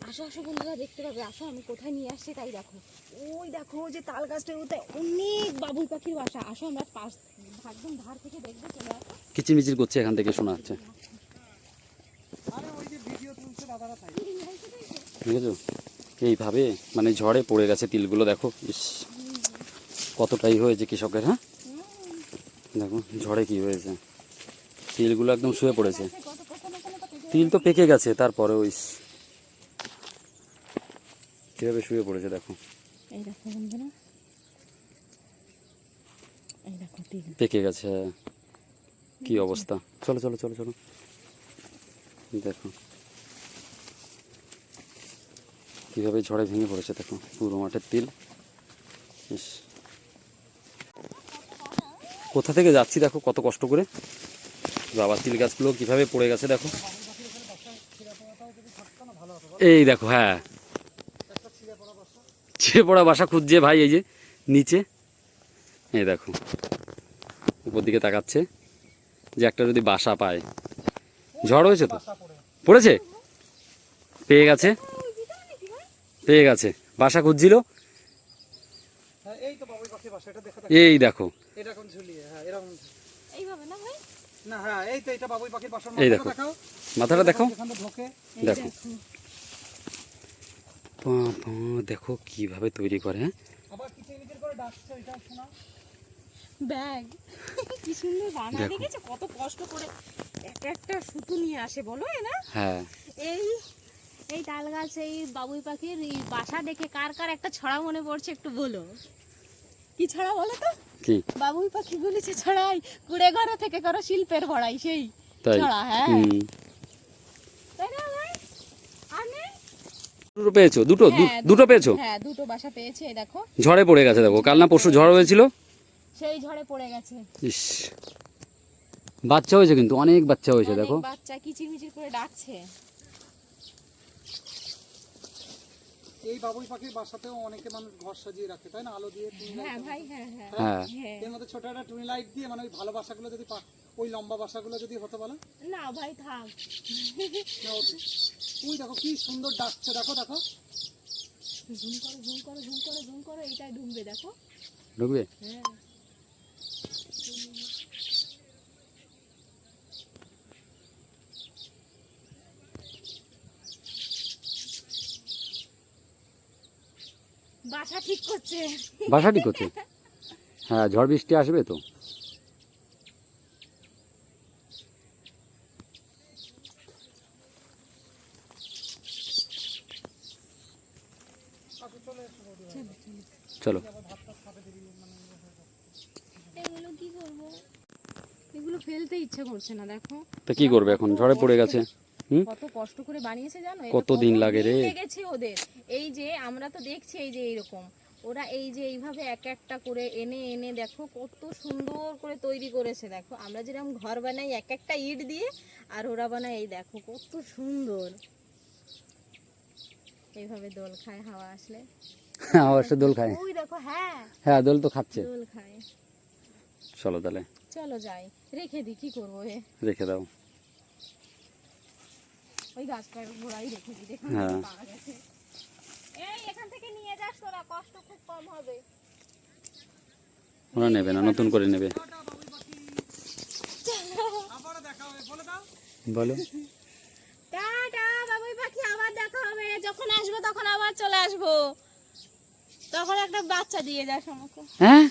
আসো আসো বন্ধুরা, দেখতে পাবে, আসো আমি কোথায় নিয়ে আসছি তাই দেখো। ওই দেখো যে তাল গাছটার মধ্যে অনেক বাবুই পাখির বাসা। আসো আমরা পাশ একদম ধার থেকে দেখতে চলে আসো। কিচিরমিচির করছে এখান থেকে শোনা যাচ্ছে। দেখেছো এইভাবে মানে ঝড়ে পড়ে গেছে তিলগুলো, দেখো ইস কতটাই হয়েছে কৃষকের। হ্যাঁ দেখো ঝড়ে কি হয়েছে, তিলগুলো একদম শুয়ে পড়েছে। তিল তো পেকে গেছে, তারপরে ওই কিভাবে শুয়ে পড়েছে দেখো। এই দেখো বন্ধুরা, এই দেখো তিল পেকে গেছে, কি অবস্থা। চলো চলো চলো চলো, দেখো কিভাবে ঝড়ে ভেঙে পড়েছে, দেখো পুরো মাঠের তিল। ইস কোথা থেকে যাচ্ছি দেখো কত কষ্ট করে, বাবা তিল গাছগুলো কিভাবে পড়ে গেছে দেখো। এই দেখো, হ্যাঁ ছিঁড়ে পড়া বাসা খুঁজছে ভাই, এই যে নিচে, এই দেখো উপর দিকে তাকাচ্ছে যে একটা যদি বাসা পায়। ঝড় হয়েছে তো, পড়েছে, পেয়ে গেছে, পেয়ে গেছে, বাসা খুঁজছিল। এই দেখো, এই দেখো মাথাটা দেখো, দেখো দেখো কিভাবে তৈরি করে। ব্যাগ কি সুন্দর বানায়, দেখেছো কত কষ্ট করে একটা সুতো নিয়ে আসে বলো না। হ্যাঁ এই এই তাল গাছ, এই বাবুই পাখির এই বাসা দেখে কার কার একটা ছড়া মনে পড়ছে একটু বলো। কি ছড়া বলো তো? কি বাবুই পাখি বলেছে ছড়াই, কুড়ে ঘর থেকে করো শিল্পের বড়াই, সেই ছড়া। হ্যাঁ তাই না ভাই? আমি দুটো পেয়েছো, দুটো দুটো পেয়েছো? হ্যাঁ দুটো বাসা পেয়েছে, এই দেখো ঝড়ে পড়ে গেছে, দেখো কাল না পরশু ঝড় হয়েছিল, সেই ঝড়ে পড়ে গেছে। ইস বাচ্চা হয়েছে, কিন্তু অনেক বাচ্চা হয়েছে দেখো। বাচ্চা কিচিরমিচির করে ডাকছে। এই বাবুই পাখির বাসাতেও অনেকে মানুষ ঘর সাজিয়ে রাখে, তাই না, আলো দিয়ে। হ্যাঁ ভাই, হ্যাঁ হ্যাঁ হ্যাঁ এর মধ্যে ছোট একটা টুনি লাইট দিয়ে, মানে ওই ভালো বাসাগুলো যদি ওই লম্বা বাসাগুলো যদি হতে বলে না ভাই থাক। ওই দেখো কি সুন্দর ডাকছে, দেখো দেখো জুম করো জুম করো জুম করো জুম করো, এইটাই ঢুকবে দেখো। ঢুকবে? হ্যাঁ বাসা ঠিক করছে, বাসা ঠিক করছে, হ্যাঁ ঝড় বৃষ্টি আসবে তো। চলো এগুলো কি করবো, এগুলো ফেলতে ইচ্ছে করছে না দেখো। তো কি করবে এখন, ঝড়ে পড়ে গেছে। কত কষ্ট করে বানিয়েছে জানো, কত দিন লাগে রে, লেগেছে ওদের। এই যে আমরা তো দেখছি এই যে এইরকম, ওরা এই যে এইভাবে এক একটা করে এনে এনে দেখো কত সুন্দর করে তৈরি করেছে। দেখো আমরা যেরকম ঘর বানাই এক একটা ইট দিয়ে, আর ওরা বানায় এই দেখো কত সুন্দর। এইভাবে দোল খায় হাওয়া আসলে। অবশ্য দোল খায়, ওই দেখো, হ্যাঁ হ্যাঁ দোল তো খাচ্ছে। দোল খায়। চলো তাহলে চলো যাই, রেখে দি, কি করবো, রেখে দাও। ওই গাছটার গোড়াই রেখে দি, দেখুন পাওয়া গেছে। এই এখান থেকে নিয়ে যাস তোরা, কষ্ট খুব কম হবে। ওরা নেবে না, নতুন করে নেবে। বলো টাটা বাবুই পাখি, আবার দেখা হবে, যখন আসবো তখন আবার চলে আসবো, তখন একটা বাচ্চা দিয়ে যাস আমাকে। হ্যাঁ